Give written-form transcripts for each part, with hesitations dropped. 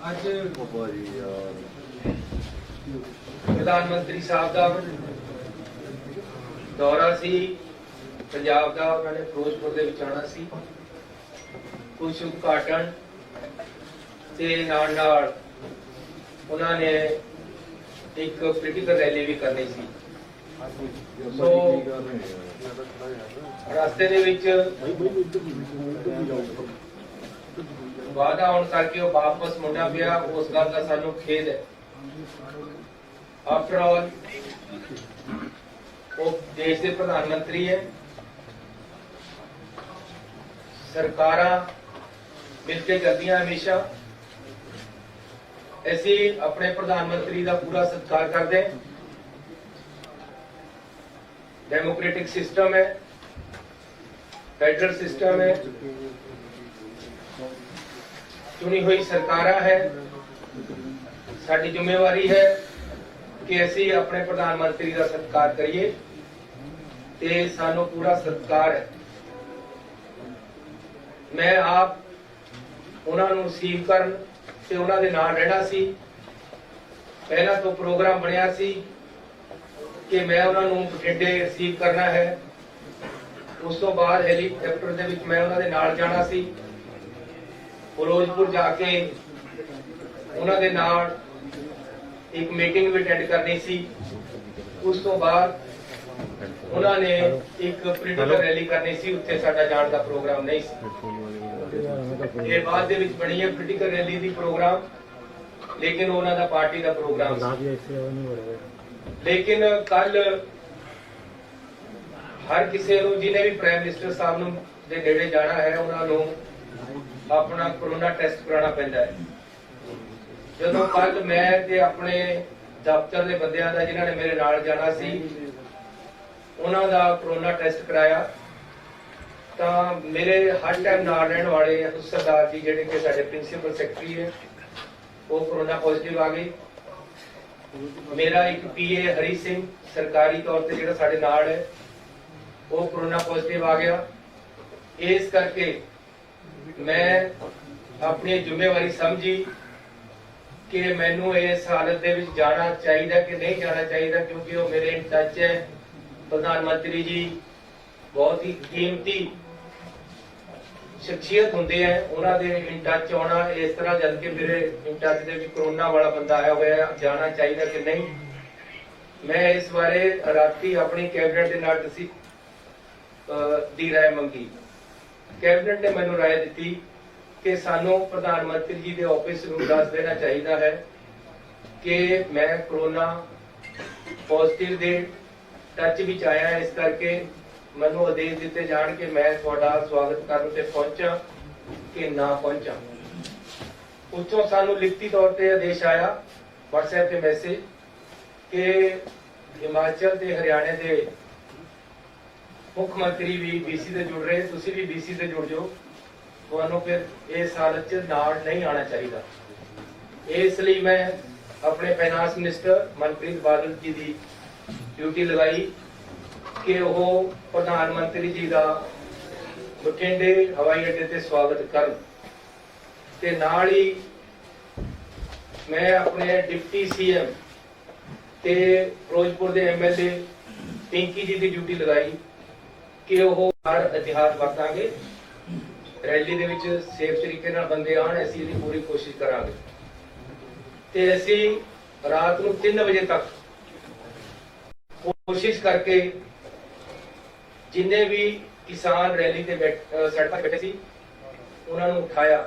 ਅੱਜ प्रधानमंत्री साहब का दौरा सी पंजाब का, उन्होंने फिरोजपुर दे विच आना सी, कुछ उद्घाटन ते नाल नाल उन्होंने एक पोलिटिकल रैली भी करनी सी। सो रास्ते दे विच वादा होने करके वापस मुंडा पिया, उस गल का सानू खेद है। आफ्टर ऑल वो देश के प्रधानमंत्री है, सरकारां मिलके चलदियां हमेशा। ऐसे अपने प्रधानमंत्री का पूरा सत्कार करते हैं। डेमोक्रेटिक सिस्टम है, फेडरल सिस्टम है, चुनी हुई सरकारां है। साडी जिम्मेवारी है कि असी अपने प्रधानमंत्री का सत्कार करिए ते सानू पूरा सत्कार है। मैं आप उन्होंने रिसीव करन ते उन्होंने नाल रहना सी। पहला तो प्रोग्राम बनया सी कि मैं उन्होंने बठिंडे रिसीव करना है। उस तो बाद हैलीकॉप्टर दे विच मैं उन्होंने नाल जाना सी, फिरोजपुर जाके उन्होंने नाल एक मीटिंग भी अटेंड करनी सी। उस तो बाद उन्होंने एक पोलिटिकल रैली करनी सी, उत्थे साडा जाण दा प्रोग्राम नहीं सी। ये बाद दे विच बनी है पोलिटिकल रैली दी प्रोग्राम, लेकिन उन्हों दा पार्टी दा प्रोग्राम सी। लेकिन कल हर किसी नूं जिन्हें भी प्राइम मिनिस्टर साहब नूं दे नेड़े जाना है, उन्होंने अपना कोरोना टेस्ट कराना पैंदा है। ਜਦੋਂ ਕੱਲ ਮੈਂ ਤੇ ਆਪਣੇ ਦਫ਼ਤਰ ਦੇ ਬੰਦਿਆਂ ਦਾ ਜਿਨ੍ਹਾਂ ਨੇ ਮੇਰੇ ਨਾਲ ਜਾਣਾ ਸੀ, ਉਹਨਾਂ ਦਾ ਕੋਰੋਨਾ ਟੈਸਟ ਕਰਾਇਆ, ਤਾਂ ਮੇਰੇ ਹਰ ਟਾਈਮ ਨਾਲ ਰਹਿਣ ਵਾਲੇ ਸਰਦਾਰ ਜੀ ਜਿਹੜੇ ਕਿ ਸਾਡੇ ਪ੍ਰਿੰਸੀਪਲ ਸੈਕਟਰੀ ਹੈ, ਉਹ ਕੋਰੋਨਾ ਪੋਜ਼ਿਟਿਵ ਆ ਗਏ। ਮੇਰਾ ਇੱਕ ਪੀਏ ਹਰੀ ਸਿੰਘ ਸਰਕਾਰੀ ਤੌਰ ਤੇ ਜਿਹੜਾ ਸਾਡੇ ਨਾਲ ਹੈ, ਉਹ ਕੋਰੋਨਾ ਪੋਜ਼ਿਟਿਵ ਆ ਗਿਆ। ਇਸ ਕਰਕੇ ਮੈਂ ਆਪਣੀ ਜ਼ਿੰਮੇਵਾਰੀ ਸਮਝੀ कि मैनू इस हालत दे विच जाना चाहिए कि नहीं जाना चाहिए, क्योंकि वो मेरे इन टच है। प्रधानमंत्री जी बहुत ही कीमती शख्सियत होंगे हैं, उन्होंने इन टच आना इस तरह जल के मेरे in touch they which corona वाला बंदा आया हुआ है, जाना चाहिए कि नहीं। मैं इस बारे राती अपनी कैबिनेट के नाल दी राय मंगी। कैबिनेट ने मैनू राय दी कि सानू प्रधानमंत्री जी के ऑफिस में दस देना चाहिए है कि मैं कोरोना पॉजिटिव के टच विच आया, इस करके मैनू आदेश दिते जान के मैं थोड़ा स्वागत करने ते पहुंचा कि ना पहुंचा। उत्थों सानू लिखती तौर पर आदेश आया व्हाट्सएप के मैसेज कि हिमाचल ते हरियाणा के मुख्यमंत्री भी बीसी से जुड़ रहे, तुसी भी बीसी से जुड़ जाओ, ਤੁਹਾਨੂੰ फिर इस हालत च नाल नहीं आना चाहिए। इसलिए मैं अपने फाइनांस मिनिस्टर मनप्रीत बादल जी की ड्यूटी लगाई कि वो प्रधानमंत्री जी का बठिंडे हवाई अड्डे ते स्वागत करन ते नाल ही मैं अपने डिप्टी सीएम ते फिरोजपुर के MLA पिंकी जी की ड्यूटी लगाई कि वो हर एहतियात वरतांगे, रैली दे विच सेफ तरीके नाल बंदे आण, असीं इहदी पूरी कोशिश करांगे ते असीं रात नूं 3 बजे तक कोशिश करके जिन्ने भी किसान रैली ते सड़क ते बैठे सी उन्हां नूं उठाया।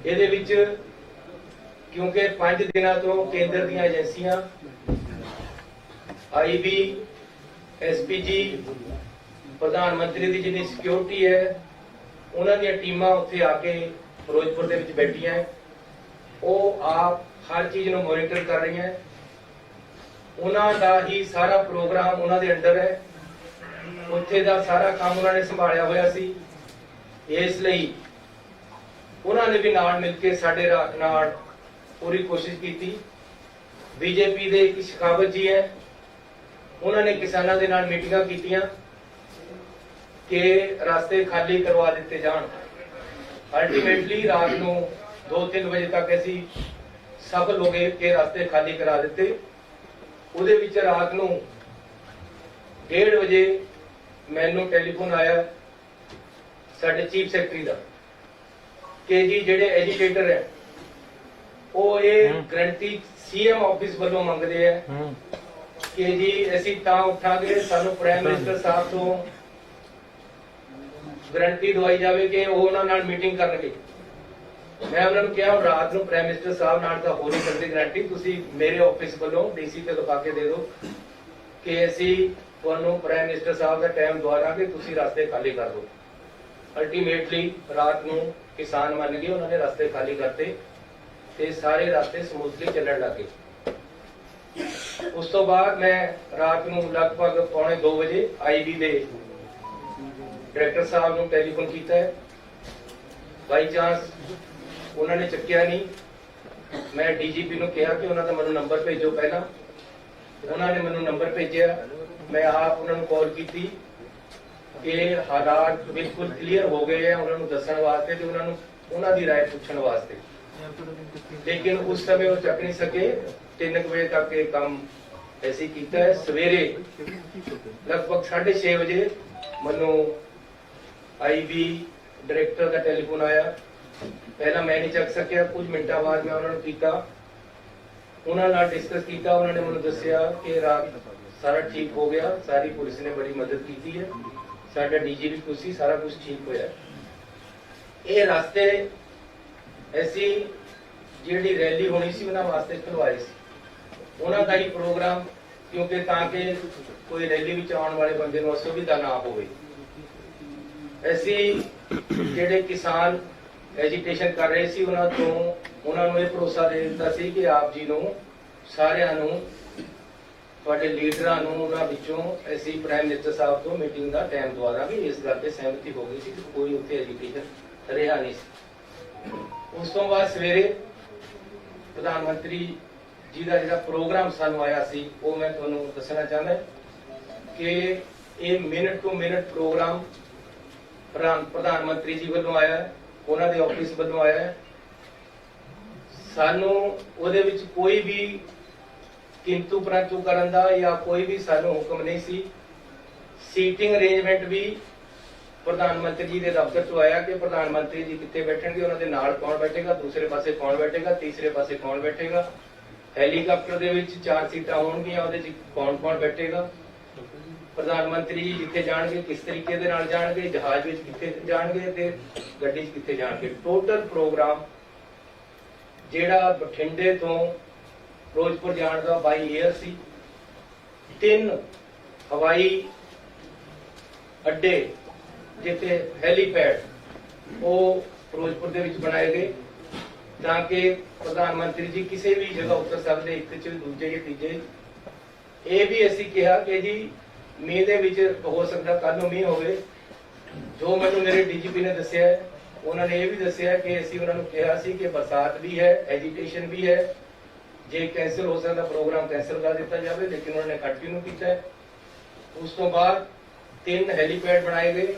इहदे विच क्योंकि 5 दिनां तो केंद्र दीयां एजेंसियां IB SPG प्रधानमंत्री की जिन्नी सिक्योरिटी है, उन्होंने टीमां उत्थे आके फिरोजपुर दे विच बैठियां, वो आप हर चीज़ नूं मॉनिटर कर रही हैं। उन्हां दा ही सारा प्रोग्राम उन्हां दे अंडर है, उत्थे दा सारा काम उन्होंने संभालिया होया सी। इसलिए उन्होंने भी नाल मिल के साडे नाल पूरी कोशिश की। बीजेपी दे एक शेखावत जी है, उन्होंने किसानों के नाल मीटिंगां कीतियां कि रास्ते खाली करवा दिते जान। अल्टीमेटली रात को 2-3 ਵਜੇ ਤੱਕ ਅਸੀਂ ਸਫਲ ਹੋ ਗਏ ਕਿ ਰਸਤੇ ਖਾਲੀ ਕਰਾ ਦਿੱਤੇ। ਉਹਦੇ ਵਿੱਚ ਰਾਤ ਨੂੰ 1:30 ਵਜੇ ਮੈਨੂੰ ਟੈਲੀਫੋਨ ਆਇਆ ਸਾਡੇ ਚੀਫ ਸੈਕਟਰੀ ਦਾ ਕਿ ਜੀ ਜਿਹੜੇ ਐਜੀਟੇਟਰ ਹੈ ਉਹ ਇਹ ਗਰੰਟੀ ਸੀਐਮ ਆਫਿਸ ਵੱਲੋਂ ਮੰਗਦੇ ਆ ਕਿ ਜੀ ਅਸੀਂ ਤਾਂ ਉੱਠਾਂਗੇ ਸਾਨੂੰ ਪ੍ਰਾਈਮ ਮਿਨਿਸਟਰ ਸਾਹਿਬ ਤੋਂ ਗਰੰਟੀ ਦਵਾਈ ਜਾਵੇ ਕਿ ਉਹ ਉਹਨਾਂ ਨਾਲ ਮੀਟਿੰਗ ਕਰਨਗੇ। ਮੈਂ ਉਹਨਾਂ ਨੂੰ ਕਿਹਾ ਰਾਤ ਨੂੰ ਪ੍ਰਾਈਮ ਮਿਨਿਸਟਰ ਸਾਹਿਬ ਨਾਲ ਤਾਂ ਹੋ ਨਹੀਂ ਸਕਦੀ ਗਰੰਟੀ, ਤੁਸੀਂ ਮੇਰੇ ਆਫਿਸ ਵੱਲੋਂ ਡੀਸੀ ਤੇ ਲਿਖਾ ਕੇ ਦੇ ਦਿਓ ਕਿ ਅਸੀਂ ਤੁਹਾਨੂੰ ਪ੍ਰਾਈਮ ਮਿਨਿਸਟਰ ਸਾਹਿਬ ਦਾ ਟਾਈਮ ਦਵਾ ਦਾਂਗੇ, ਤੁਸੀਂ ਰਸਤੇ ਖਾਲੀ ਕਰ ਦਿਓ। ਅਲਟੀਮੇਟਲੀ ਰਾਤ ਨੂੰ ਕਿਸਾਨ ਮੰਨ ਗਏ, ਉਹਨਾਂ ਨੇ ਰਸਤੇ ਖਾਲੀ ਕਰਤੇ ਤੇ ਸਾਰੇ ਰਸਤੇ ਸਮੂਥਲੀ ਚੱਲਣ ਲੱਗੇ। ਉਸ ਤੋਂ ਬਾਅਦ ਮੈਂ ਰਾਤ ਨੂੰ ਲਗਭਗ 1:45 ਵਜੇ ਆਈਬੀ ਦੇ ਡਾਇਰੈਕਟਰ ਸਾਹਿਬ ਨੂੰ ਟੈਲੀਫੋਨ ਕੀਤਾ ਹੈ। ਬਾਈ ਚਾਂਸ ਉਹਨਾਂ ਨੇ ਚੱਕਿਆ ਨਹੀਂ। ਮੈਂ ਡੀਜੀਪੀ ਨੂੰ ਕਿਹਾ ਕਿ ਉਹਨਾਂ ਦਾ ਮੈਨੂੰ ਨੰਬਰ ਭੇਜੋ ਪਹਿਲਾਂ। ਉਹਨਾਂ ਨੇ ਮੈਨੂੰ ਨੰਬਰ ਭੇਜਿਆ, ਮੈਂ ਆਪ ਉਹਨਾਂ ਨੂੰ ਕਾਲ ਕੀਤੀ ਕਿ ਹਾਲਾਤ ਬਿਲਕੁਲ ਕਲੀਅਰ ਹੋ ਗਏ ਆ ਉਹਨਾਂ ਨੂੰ ਦੱਸਣ ਵਾਸਤੇ ਤੇ ਉਹਨਾਂ ਦੀ ਰਾਏ ਪੁੱਛਣ ਵਾਸਤੇ, ਲੇਕਿਨ ਉਸ ਸਮੇਂ ਉਹ ਚੱਕ ਨਹੀਂ ਸਕੇ। 3 ਵਜੇ ਤੱਕ ਇਹ ਕੰਮ ਅਸੀਂ ਕੀਤਾ ਹੈ। ਸਵੇਰੇ ਲਗਭਗ 6:30 ਵਜੇ ਮੈਨੂੰ ਆਈਬੀ ਡਾਇਰੈਕਟਰ ਦਾ ਟੈਲੀਫੋਨ ਆਇਆ। ਪਹਿਲਾਂ ਮੈਂ ਨਹੀਂ ਚੱਕ ਸਕਿਆ, ਕੁਝ ਮਿੰਟਾਂ ਬਾਅਦ ਮੈਂ ਉਹਨਾਂ ਨੂੰ ਕੀਤਾ, ਉਹਨਾਂ ਨਾਲ ਡਿਸਕਸ ਕੀਤਾ। ਉਹਨਾਂ ਨੇ ਮੈਨੂੰ ਦੱਸਿਆ ਕਿ ਰਾਤ ਸਾਰਾ ਠੀਕ ਹੋ ਗਿਆ, ਸਾਰੀ ਪੁਲਿਸ ਨੇ ਬੜੀ ਮਦਦ ਕੀਤੀ ਹੈ, ਸਾਡਾ ਡੀਜੀ ਵੀ ਖੁਸ਼ ਸੀ, ਸਾਰਾ ਕੁਝ ਠੀਕ ਹੋਇਆ। ਇਹ ਰਸਤੇ ਅਸੀਂ ਜਿਹੜੀ ਰੈਲੀ ਹੋਣੀ ਸੀ ਉਹਨਾਂ ਵਾਸਤੇ ਖੁਲਵਾਏ ਸੀ, ਉਹਨਾਂ ਦਾ ਹੀ ਪ੍ਰੋਗਰਾਮ, ਕਿਉਂਕਿ ਤਾਂ ਕਿ ਕੋਈ ਰੈਲੀ ਵਿੱਚ ਆਉਣ ਵਾਲੇ ਬੰਦੇ ਨੂੰ ਅਸੁਵਿਧਾ ਨਾ ਹੋਵੇ। ਅਸੀਂ ਜਿਹੜੇ ਕਿਸਾਨ ਐਜੀਟੇਸ਼ਨ ਕਰ ਰਹੇ ਸੀ ਉਹਨਾਂ ਨੂੰ ਇਹ ਭਰੋਸਾ ਦੇ ਦਿੱਤਾ ਸੀ ਕਿ ਆਪ ਜੀ ਨੂੰ ਸਾਰਿਆਂ ਨੂੰ, ਤੁਹਾਡੇ ਲੀਡਰਾਂ ਨੂੰ, ਉਹਨਾਂ ਵਿੱਚੋਂ ਅਸੀਂ ਪ੍ਰਾਈਮ ਮਿਨਿਸਟਰ ਸਾਹਿਬ ਤੋਂ ਮੀਟਿੰਗ ਦਾ ਟਾਈਮ ਦਵਾ ਦਾਂਗੇ। ਇਸ ਗੱਲ ਤੇ ਸਹਿਮਤੀ ਹੋ ਗਈ ਸੀ ਕਿ ਕੋਈ ਉੱਥੇ ਐਜੀਟੇਸ਼ਨ ਰਿਹਾ ਨਹੀਂ ਸੀ। ਉਸ ਤੋਂ ਬਾਅਦ ਸਵੇਰੇ ਪ੍ਰਧਾਨ ਮੰਤਰੀ ਜੀ ਦਾ ਜਿਹੜਾ ਪ੍ਰੋਗਰਾਮ ਸਾਨੂੰ ਆਇਆ ਸੀ ਉਹ ਮੈਂ ਤੁਹਾਨੂੰ ਦੱਸਣਾ ਚਾਹੁੰਦਾ ਕਿ ਇਹ ਮਿੰਟ ਟੂ ਮਿੰਟ ਪ੍ਰੋਗਰਾਮ ਪ੍ਰਧਾਨ ਮੰਤਰੀ ਜੀ ਵੱਲੋਂ ਆਇਆ ਹੈ, ਉਹਨਾਂ ਦੇ ਆਫਿਸ ਵੱਲੋਂ ਆਇਆ ਹੈ। ਸਾਨੂੰ ਉਹਦੇ ਵਿੱਚ ਕੋਈ ਵੀ ਕਿੰਤੂ ਪਰੰਤੂ ਕਰਨ ਦਾ ਜਾਂ ਕੋਈ ਵੀ ਸਾਨੂੰ ਹੁਕਮ ਨਹੀਂ ਸੀ। ਸੀਟਿੰਗ ਅਰੇਂਜਮੈਂਟ ਵੀ ਪ੍ਰਧਾਨ ਮੰਤਰੀ ਜੀ ਦੇ ਦਫ਼ਤਰ ਤੋਂ ਆਇਆ ਕਿ ਪ੍ਰਧਾਨ ਮੰਤਰੀ ਜੀ ਕਿੱਥੇ ਬੈਠਣਗੇ, ਉਹਨਾਂ ਦੇ ਨਾਲ ਕੌਣ ਬੈਠੇਗਾ, ਦੂਸਰੇ ਪਾਸੇ ਕੌਣ ਬੈਠੇਗਾ, ਤੀਸਰੇ ਪਾਸੇ ਕੌਣ ਬੈਠੇਗਾ, ਹੈਲੀਕਾਪਟਰ ਦੇ ਵਿੱਚ 4 ਸੀਟਾਂ ਹੋਣਗੀਆਂ, ਉਹਦੇ 'ਚ ਕੌਣ ਬੈਠੇਗਾ, ਪ੍ਰਧਾਨ ਮੰਤਰੀ ਜੀ ਜਿੱਥੇ ਜਾਣਗੇ ਕਿਸ ਤਰੀਕੇ ਦੇ ਨਾਲ ਜਾਣਗੇ, ਜਹਾਜ਼ ਵਿੱਚ ਕਿੱਥੇ ਜਾਣਗੇ ਤੇ ਗੱਡੀ 'ਚ ਕਿੱਥੇ ਜਾਣਗੇ। ਟੋਟਲ ਪ੍ਰੋਗਰਾਮ ਜਿਹੜਾ ਬਠਿੰਡੇ ਤੋਂ ਫਿਰੋਜ਼ਪੁਰ ਜਾਣ ਦਾ ਬਾਈ 에ਅਰ ਸੀ। 3 ਹਵਾਈ ਅੱਡੇ ਜਿੱਥੇ ਹੈਲੀਪੈਡ ਉਹ ਫਿਰੋਜ਼ਪੁਰ ਦੇ ਵਿੱਚ ਬਣਾਏ ਗਏ ਤਾਂ ਕਿ ਪ੍ਰਧਾਨ ਮੰਤਰੀ ਜੀ ਕਿਸੇ ਵੀ ਜਗ੍ਹਾ ਉਤਰ ਸਕਦੇ, ਇੱਕ 'ਚ ਦੂਜੇ ਜਾਂ ਤੀਜੇ। ਇਹ ਵੀ ਅਸੀਂ ਕਿਹਾ ਕਿ ਜੀ ਮੀਂਹ ਦੇ ਵਿੱਚ ਹੋ ਸਕਦਾ ਕੱਲ ਨੂੰ ਮੀਂਹ ਹੋਵੇ। ਜੋ ਮੈਨੂੰ ਮੇਰੇ ਡੀਜੀਪੀ ਨੇ ਦੱਸਿਆ, ਉਹਨਾਂ ਨੇ ਇਹ ਵੀ ਦੱਸਿਆ ਕਿ ਅਸੀਂ ਉਹਨਾਂ ਨੂੰ ਕਿਹਾ ਸੀ ਕਿ ਬਰਸਾਤ ਵੀ ਹੈ, ਐਜੀਟੇਸ਼ਨ ਵੀ ਹੈ, ਜੇ ਕੈਂਸਲ ਹੋ ਸਕਦਾ ਪ੍ਰੋਗਰਾਮ ਕੈਂਸਲ ਕਰ ਦਿੱਤਾ ਜਾਵੇ, ਲੇਕਿਨ ਉਹਨਾਂ ਨੇ ਕੰਟੀਨਿਊ ਕੀਤਾ ਹੈ। ਉਸ ਤੋਂ ਬਾਅਦ 3 ਹੈਲੀਪੈਡ ਬਣਾਏ ਗਏ।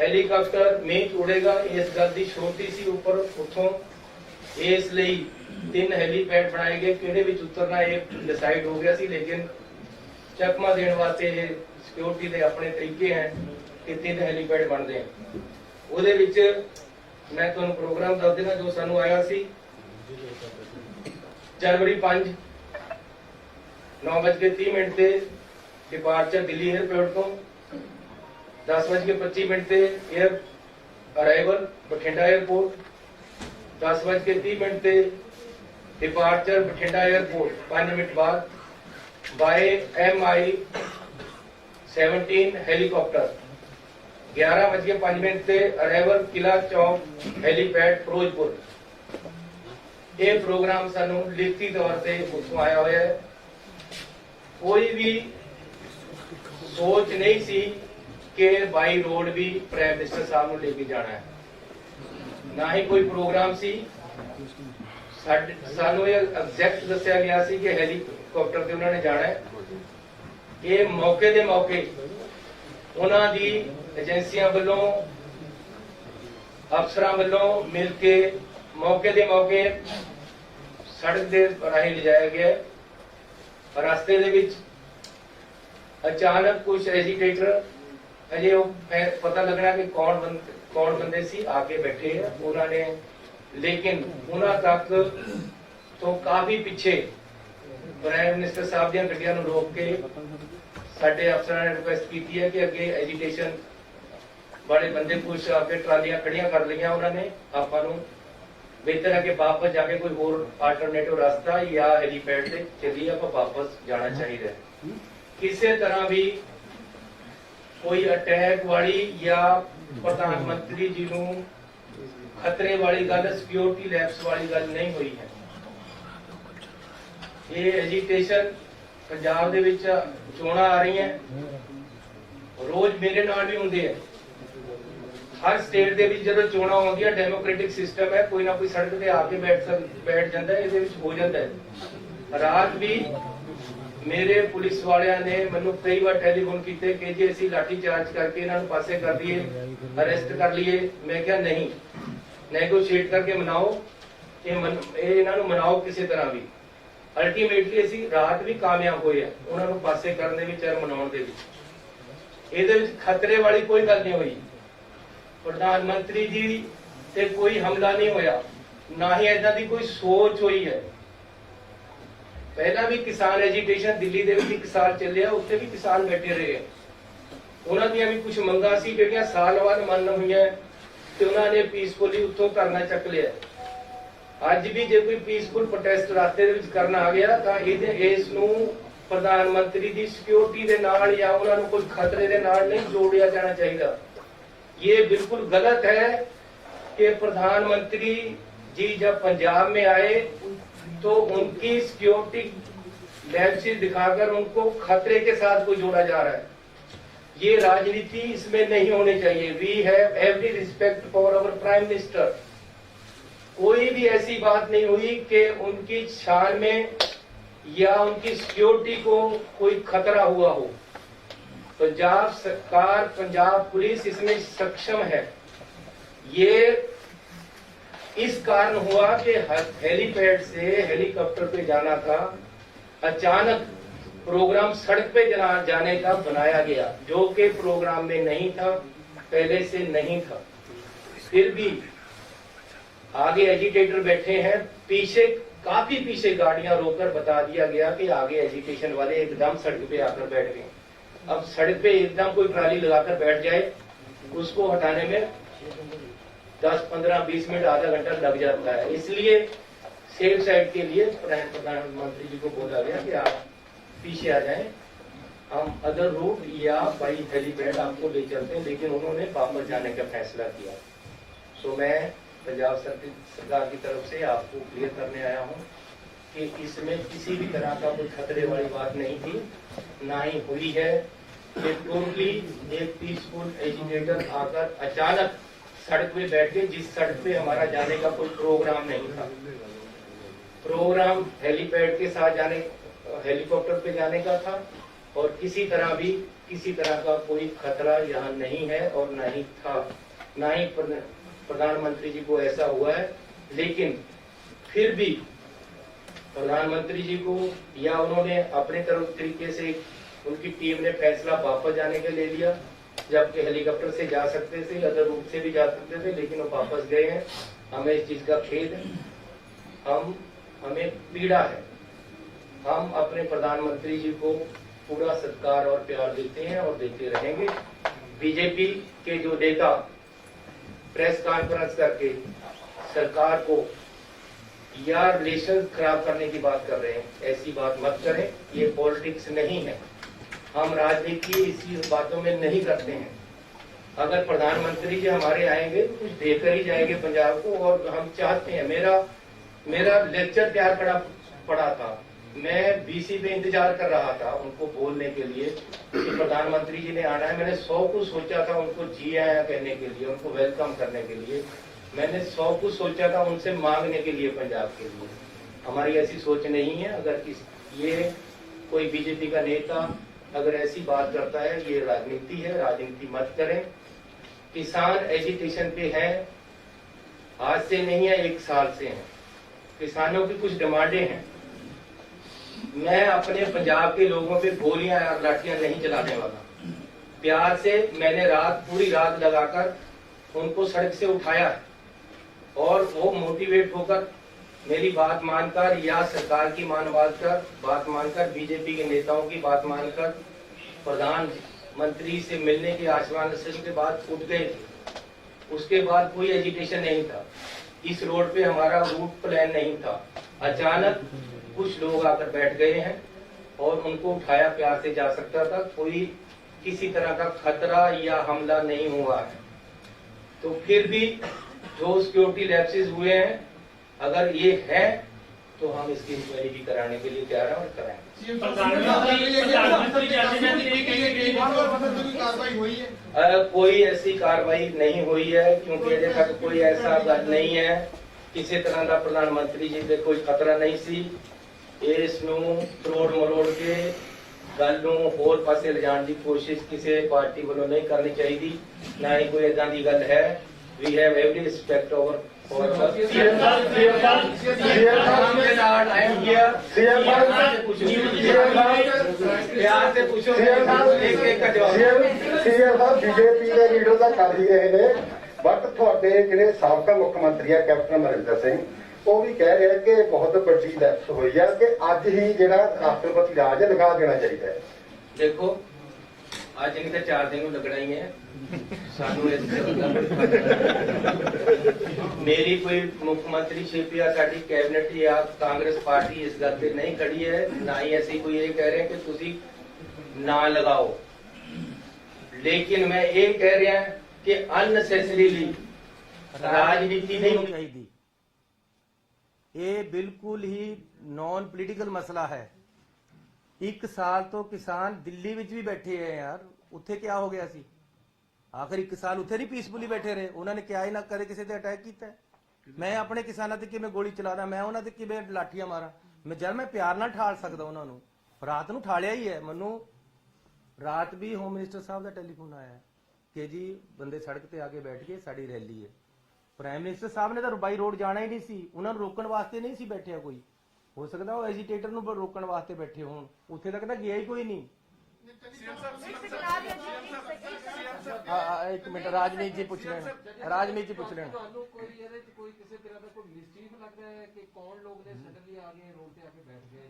ਹੈਲੀਕਾਪਟਰ ਮੀਂਹ 'ਚ ਉੜੇਗਾ ਇਸ ਗੱਲ ਦੀ ਸ਼ੋਰਟੀ ਸੀ ਉੱਪਰ ਉੱਥੋਂ, ਇਸ ਲਈ 3 ਹੈਲੀਪੈਡ ਬਣਾਏ ਗਏ। ਕਿਹੜੇ ਵਿੱਚ ਉਤਰਨਾ ਇਹ ਡਿਸਾਈਡ ਹੋ ਗਿਆ ਸੀ, ਲੇਕਿਨ ਚਕਮਾ ਦੇਣ ਵਾਸਤੇ ਇਹ ਸਿਕਿਉਰਿਟੀ ਦੇ ਆਪਣੇ ਤਰੀਕੇ ਹੈ ਕਿ 3 ਹੈਲੀਪੈਡ ਬਣਦੇ ਹਨ। ਉਹਦੇ ਵਿੱਚ ਮੈਂ ਤੁਹਾਨੂੰ ਪ੍ਰੋਗਰਾਮ ਦੱਸ ਦੇਣਾ ਜੋ ਸਾਨੂੰ ਆਇਆ ਸੀ। ਜਨਵਰੀ 5 9:30 ਤੇ ਡਿਪਾਰਚਰ ਦਿੱਲੀ 에ਅਰਪੋਰਟ ਤੋਂ, 10:25 ਤੇ 에ਅਰ ਅਰਾਈਵਲ ਬਠਿੰਡਾ 에ਅਰਪੋਰਟ, 10:30 ਤੇ ਡਿਪਾਰਚਰ ਬਠਿੰਡਾ 에ਅਰਪੋਰਟ 5 ਮਿੰਟ ਬਾਅਦ ਬਾਏ MI-17 ਹੈਲੀਕਾਪਟਰ, 11:05 ਤੇ ਅਰਾਈਵਲ ਕਿਲਾ ਚੌਕ ਹੈਲੀਪੈਡ ਫਿਰੋਜ਼ਪੁਰ। ਇਹ ਪ੍ਰੋਗਰਾਮ ਸਾਨੂੰ ਲਿਖਤੀ ਤੌਰ ਤੇ ਉੱਥੋਂ ਆਇਆ ਹੋਇਆ ਹੈ। ਕੋਈ ਵੀ ਸੋਚ ਨਹੀਂ ਸੀ ਕਿ ਬਾਈ ਰੋਡ ਵੀ ਪ੍ਰਾਈਮ ਮਿਨਿਸਟਰ ਸਾਹਿਬ ਨੂੰ ਲੈ ਕੇ ਜਾਣਾ ਹੈ, ਨਾ ਹੀ ਕੋਈ ਪ੍ਰੋਗਰਾਮ ਸੀ। ਸਾਨੂੰ ਇਹ ਐਗਜ਼ੈਕਟ ਦੱਸਿਆ ਗਿਆ ਸੀ ਕਿ ਹੈਲੀਕਾਪਟਰ ਤੇ ਉਹਨਾਂ ਨੇ ਜਾਣਾ ਹੈ। ਇਹ ਮੌਕੇ ਦੇ ਮੌਕੇ ਉਹਨਾਂ ਦੀ ਏਜੰਸੀਆਂ ਵੱਲੋਂ, ਅਫਸਰਾਂ ਵੱਲੋਂ ਮਿਲ ਕੇ मौके दे मौके सड़क दे राही ले जाया गया। रास्ते दे विच अचानक कुछ एजिटेटर अजे पता लगना कि कौन बंदे सी आके बैठे हैं उन्होंने, लेकिन उन्होंने तक तो काफी पिछे प्राइम मिनिस्टर साहब दी गड्डियां नूं रोक के साडे अफसरां ने रिक्वेस्ट की है कि अगे एजिटेशन वाले बंदे कुछ आके ट्रालियां खड़ियां कर लिया उन्होंने, आपां नूं बेहतर है कि वापस जाके कोई और अल्टरनेटिव रास्ता या हेलीपैड से चलिए आप वापस जाना चाहिए। किसी तरह भी कोई अटैक वाली या प्रधानमंत्री जी नूं खतरे वाली गल, सिक्योरिटी लैप्स वाली गल नहीं हुई है। ये एजिटेशन पंजाब दे विच चोणां आ रही हैं, रोज मेरे नाल भी हुंदे हैं। हर स्टेट दे विच जदों चोणां होंदियां डेमोक्रेटिक सिस्टम है, कोई ना कोई सड़क ते आके बैठ जाता है, इहदे विच हो जाता है। रात भी मेरे पुलिस वालियां ने मैनूं कई बार टेलीफोन कीते कि जी असीं लाठी चार्ज करके इन्हां नूं पासे कर दईए, अरेस्ट कर लीए। मैं कहा नहीं, नेगोशिएट करके मनाओ, इन्हां नूं मनाओ किसी तरह भी। अल्टीमेटली असीं रात भी कामयाब होए हैं उन्हां नूं पासे करने विच और मनाउण दे विच। इहदे विच खतरे वाली कोई गल नहीं हुई। प्रधानमंत्री जी से कोई हमला नहीं होया, ना ही ऐसा की कोई सोच हुई है। पहला भी किसान एजिटेशन दिल्ली दे विच 1 साल चलिया, उत्थे भी किसान बैठे रहे, उन्हां दियां भी कुछ मंगां सी जिहड़ियां साल बाद मन होईयां ते उन्हां ने पीसफुली उत्थों धरना चक लिया। अज भी जे कोई पीसफुल प्रोटेस्ट रास्ते दे विच करना आ गया तां इस नूं प्रधानमंत्री दी सिक्योरिटी दे नाल या उन्हां नूं कोई खतरे दे नाल नहीं जोड़िया जाना चाहिए। ये बिल्कुल गलत है कि प्रधानमंत्री जी जब पंजाब में आए तो उनकी सिक्योरिटी लैप्सेस दिखाकर उनको खतरे के साथ कोई जोड़ा जा रहा है। ये राजनीति इसमें नहीं होनी चाहिए। We have every respect for our prime minister. कोई भी ऐसी बात नहीं हुई कि उनकी शान में या उनकी सिक्योरिटी को कोई खतरा हुआ हो। पंजाब सरकार, पंजाब पुलिस इसमें सक्षम है। ये इस कारण हुआ कि हेलीपैड से हेलीकॉप्टर पे जाना था, अचानक प्रोग्राम सड़क पे जाने का बनाया गया, जो कि प्रोग्राम में नहीं था, पहले से नहीं था। फिर भी आगे एजिटेटर बैठे हैं, पीछे काफी पीछे गाड़ियां रोककर बता दिया गया कि आगे एजिटेशन वाले एकदम सड़क पे आकर बैठ गए। अब सड़क पे एकदम कोई ट्राली लगाकर बैठ जाए, उसको हटाने में 10, 15, 20 मिनट, आधा घंटा लग जाता है। इसलिए सेफ साइड के लिए प्रधानमंत्री जी को बोला गया कि आप पीछे आ जाएं, हम अदर रूट या बाई हेलीपैड आपको ले चलते हैं, लेकिन उन्होंने वापस जाने का फैसला किया। तो मैं पंजाब सरकार की तरफ से आपको क्लियर करने आया हूँ कि इसमें किसी भी तरह का कोई खतरे वाली बात नहीं थी, ना ही हुई है। ये टोटली एक पीसफुल एजिटेटर आकर अचानक सड़क पे बैठ गए, जिस सड़क पे हमारा जाने का कोई प्रोग्राम नहीं था। प्रोग्राम हेलीपैड के साथ जाने, हेलीकॉप्टर पे जाने का था, और किसी तरह का कोई खतरा यहाँ नहीं है और ना ही था, ना ही प्रधानमंत्री जी को ऐसा हुआ है। लेकिन फिर भी प्रधानमंत्री जी को या उन्होंने अपने तरफ तरीके से उनकी टीम ने फैसला वापस जाने का ले लिया, जबकि हेलीकॉप्टर से जा सकते थे, अदर रूट से भी जा सकते थे, लेकिन वो वापस गए हैं। हमें इस चीज का खेद है, हमें पीड़ा है। हम अपने प्रधानमंत्री जी को पूरा सत्कार और प्यार देते हैं और देते रहेंगे। बीजेपी के जो नेता प्रेस कॉन्फ्रेंस करके सरकार को या रिलेशन खराब करने की बात कर रहे हैं, ऐसी बात मत करें। ये पॉलिटिक्स नहीं है, हम राजनीति इसी बातों में नहीं करते हैं। अगर प्रधानमंत्री जी हमारे आएंगे तो कुछ देकर ही जाएंगे पंजाब को, और हम चाहते हैं। मेरा लेक्चर तैयार पड़ा था, मैं बीसी पे इंतजार कर रहा था उनको बोलने के लिए कि प्रधानमंत्री जी ने आना है। मैंने 100 कुछ सोचा था उनको जी आया कहने के लिए, उनको वेलकम करने के लिए। मैंने 100 कुछ सोचा था उनसे मांगने के लिए पंजाब के लिए। हमारी ऐसी सोच नहीं है। अगर ये कोई बीजेपी का नेता अगर ऐसी बात करता है, ये राजनीति है, राजनीति मत करें। किसान एजिटेशन पे है, आज से नहीं है, 1 साल से हैं। किसानों की कुछ डिमांडें हैं। मैं अपने पंजाब के लोगों पे गोलियां और लाठियां नहीं चलाने वाला। प्यार से मैंने पूरी रात लगाकर उनको सड़क से उठाया है और वो मोटिवेट होकर मेरी बात मानकर या सरकार की बात मानकर बीजेपी के नेताओं की बात मानकर प्रधानमंत्री से मिलने के आश्वासन के बाद उठ गए थे। उसके बाद कोई एजिटेशन नहीं था। इस रोड पे हमारा रूट प्लान नहीं था। अचानक कुछ लोग आकर बैठ गए हैं और उनको उठाया प्यार से जा सकता था। कोई किसी तरह का खतरा या हमला नहीं हुआ है। तो फिर भी जो सिक्योरिटी लैप्सेस हुए हैं, अगर ये है तो हम इसकी इंक्वायरी भी कराने के लिए तैयार हैं और कराएंगे। कोई ऐसी कार्रवाई नहीं हुई है, क्योंकि अजे तक कोई ऐसा गल नहीं है। किसी तरह का प्रधानमंत्री जी से कोई खतरा नहीं सी। इसनूं तरोड़ मरोड़ के गल नूं होर पासे लिजाण की कोशिश किसी पार्टी वालों नहीं करनी चाहिए। ना ही कोई इदां दी गल है। We have every respect over प्यार से पूछो। बीजेपी के लीडर का कर ही रहे हैं, बट थोड़े जिहड़े साबका मुख्य मंत्री है कैप्टन अमरिंदर सिंह, वो भी कह रहे हैं कि बहुत बड़ी लैप्स हुई है कि अज ही जिहड़ा राष्ट्रपति राज लगा देना चाहिए। देखो, आज नहीं तो 4 दिन लगना ही है। सानू मेरी कोई मुख्यमंत्रीशिप या साडी कैबिनेट या कांग्रेस पार्टी इस गल पे नहीं खड़ी है। ना ही ऐसी कोई ये कह रहे हैं कि तुसी ना लगाओ। लेकिन मैं ये कह रहा कि अननेसेसरीली राजनीति नहीं होनी चाहिए। ये बिल्कुल ही नॉन पोलिटिकल मसला है। 1 साल तो किसान दिल्ली विच भी बैठे हैं यार, उत्थे क्या हो गया सी? आखिर 1 साल उत्थे नहीं पीसफुली बैठे रहे। उन्होंने क्या ही ना करे किसी ते अटैक किया। मैं अपने किसानों ते किवें गोली चलादा, मैं उन्होंने किवें लाठियां मारा? मैं प्यार ना ठाल सकदा उन्होंने। रात नूं ठालिया ही है। मैनू रात भी होम मिनिस्टर साहब का टेलीफोन आया है कि जी बंदे सड़क ते आके बैठ गए, साडी रैली है। प्राइम मिनिस्टर साहब ने तो रुबाई रोड जाना ही नहीं सी, उन्होंने रोकण वास्ते नहीं सी बैठे। कोई हो सकता वो एजिटेटर नूं रोकण वास्ते बैठे होण, उत्थे तक गया ही कोई नहीं। एक मिनट, राजनीति जी पूछ लेना, राजनीति जी पूछ लेना।